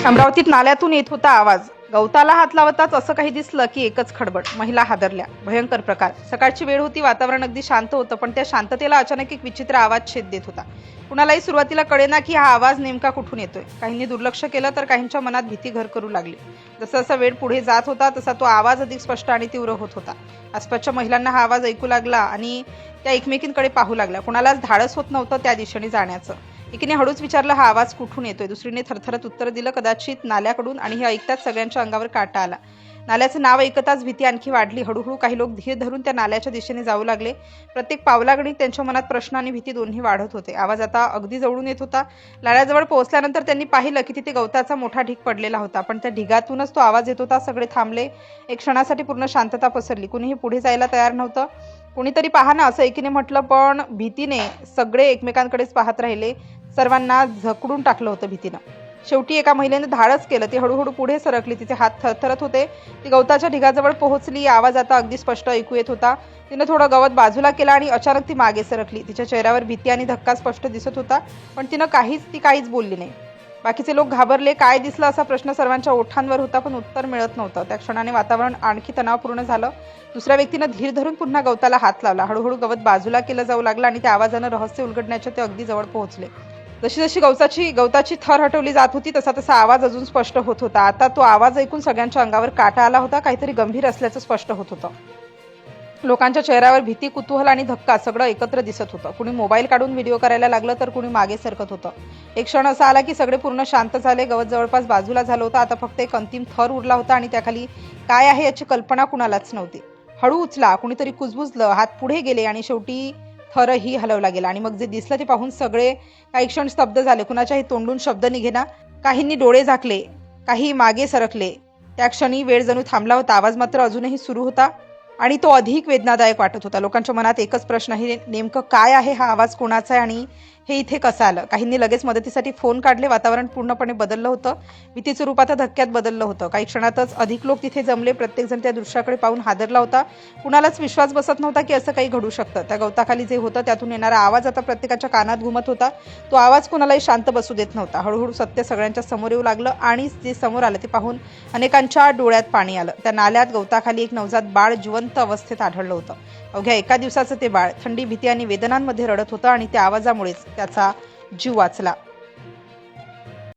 अमरावतीत नाल्यातून येत होता आवाज. गवताला हात लावताच असं काही दिसलं की एकच खडबड. महिला हादरल्या. भयंकर प्रकार. सकाळची वेळ होती, वातावरण अगदी शांत होतं, पण त्या शांततेला अचानक एक विचित्र आवाज छेद देत होता. कुणालाही सुरुवातीला कळेना की हा आवाज नेमका कुठून येतोय. काहींनी दुर्लक्ष केलं तर काहींच्या मनात भीती घर करू लागली. जसा वेळ पुढे जात होता तसा तो आवाज अधिक स्पष्ट आणि तीव्र होत होता. आसपासच्या महिलांना हा आवाज ऐकू लागला आणि त्या एकमेकींकडे पाहू लागल्या. कुणालाच धाडस होत नव्हतं त्या दिशेने जाण्याचं. एकीने हळूच विचारलं, हा आवाज कुठून येतोय? दुसरीने थरथरत उत्तर दिलं, कदाचित नाल्याकडून. आणि हे ऐकताच सगळ्यांच्या अंगावर काटा आला. नाल्याचं नाव ऐकताच भीती आणखी वाढली. हळूहळू काही लोक धीर धरून त्या नाल्याच्या दिशेने जाऊ लागले. प्रत्येक पावलागणिक त्यांच्या मनात प्रश्न आणि भीती दोन्ही वाढत होते. आवाज आता अगदी जवळून येत होता. नाल्याजवळ पोहोचल्यानंतर त्यांनी पाहिलं की तिथे गवताचा मोठा ढीग पडलेला होता, पण त्या ढिगातूनच तो आवाज येत होता. सगळे थांबले. एक क्षणासाठी पूर्ण शांतता पसरली. कुणीही पुढे जायला तयार नव्हतं. कोणीतरी पाहा ना, असं एकीने म्हटलं, पण भीतीने सगळे एकमेकांकडेच पाहत राहिले. सर्वांना झकडून टाकलं होतं भीतीनं. शेवटी एका महिलेने धाडस केलं. ती हळूहळू पुढे सरकली. तिचे हात थरथरत होते. ती गवताच्या ढिगाजवळ पोहोचली. आवाज आता अगदी स्पष्ट ऐकू येत होता. तिनं थोडं गवत बाजूला केलं आणि अचानक ती मागे सरकली. तिच्या चेहऱ्यावर भीती आणि धक्का स्पष्ट दिसत होता, पण तिनं काहीच बोलली नाही. बाकीचे लोक घाबरले. काय दिसलं असा प्रश्न सर्वांच्या ओठांवर होता, पण उत्तर मिळत नव्हतं. त्या क्षणाने वातावरण आणखी तणावपूर्ण झालं. दुसऱ्या व्यक्तीनं धीर धरून पुन्हा गवताला हात लावला. हळूहळू गवत बाजूला केलं जाऊ लागलं आणि त्या आवाजानं रहस्य उलगडण्याच्या ते अगदी जवळ पोहोचले. जशी गवताची थर हटवली जात होती तसा आवाज अजून स्पष्ट होत होता. आता तो आवाज ऐकून सगळ्यांच्या अंगावर काटा आला होता. काहीतरी गंभीर असल्याचं स्पष्ट होत होतं. लोकांच्या चेहऱ्यावर भीती, कुतूहल आणि धक्का सगळं एकत्र दिसत होतं. कुणी मोबाईल काढून व्हिडिओ करायला लागलं तर कुणी मागे सरकत होतं. एक क्षण असा आला की सगळे पूर्ण शांत झाले. गवत जवळपास बाजूला झालं होतं. आता फक्त एक अंतिम थर उरला होता आणि त्याखाली काय आहे याची कल्पना कुणालाच नव्हती. हळू उचला, कुणीतरी कुजबुजलं, हात पुढे गेले आणि शेवटी थरही हलवला गेला. आणि मग जे दिसलं ते पाहून सगळे काही क्षण स्तब्ध झाले. कुणाच्याही तोंडून शब्द निघेना. काहींनी डोळे झाकले, काही मागे सरकले. त्या क्षणी वेळ जणू थांबला होता. आवाज मात्र अजूनही सुरू होता आणि तो अधिक वेदनादायक वाटत होता. लोकांच्या मनात एकच प्रश्न आहे, नेमकं काय आहे हा आवाज, कोणाचा आहे आणि हे इथे कसं आलं? काहींनी लगेच मदतीसाठी फोन काढले. वातावरण पूर्णपणे बदललं होतं. भीतीचं रूप आता धक्क्यात बदललं होतं. काही क्षणातच अधिक लोक तिथे जमले. प्रत्येकजण त्या दृश्याकडे पाहून हादरला होता. कुणालाच विश्वास बसत नव्हता की असं काही घडू शकतं. त्या गवताखाली जे होतं त्यातून येणारा आवाज आता प्रत्येकाच्या कानात घुमत होता. तो आवाज कुणालाही शांत बसू देत नव्हता. हळूहळू सत्य सगळ्यांच्या समोर येऊ लागलं आणि जे समोर आलं ते पाहून अनेकांच्या डोळ्यात पाणी आलं. त्या नाल्यात गवताखाली एक नवजात बाळ जिवंत अवस्थेत आढळलं होतं. अवघ्या एका दिवसाचं ते बाळ थंडी, भीती आणि वेदनांमध्ये रडत होतं आणि त्या आवाजामुळेच त्याचा जीव वाचला.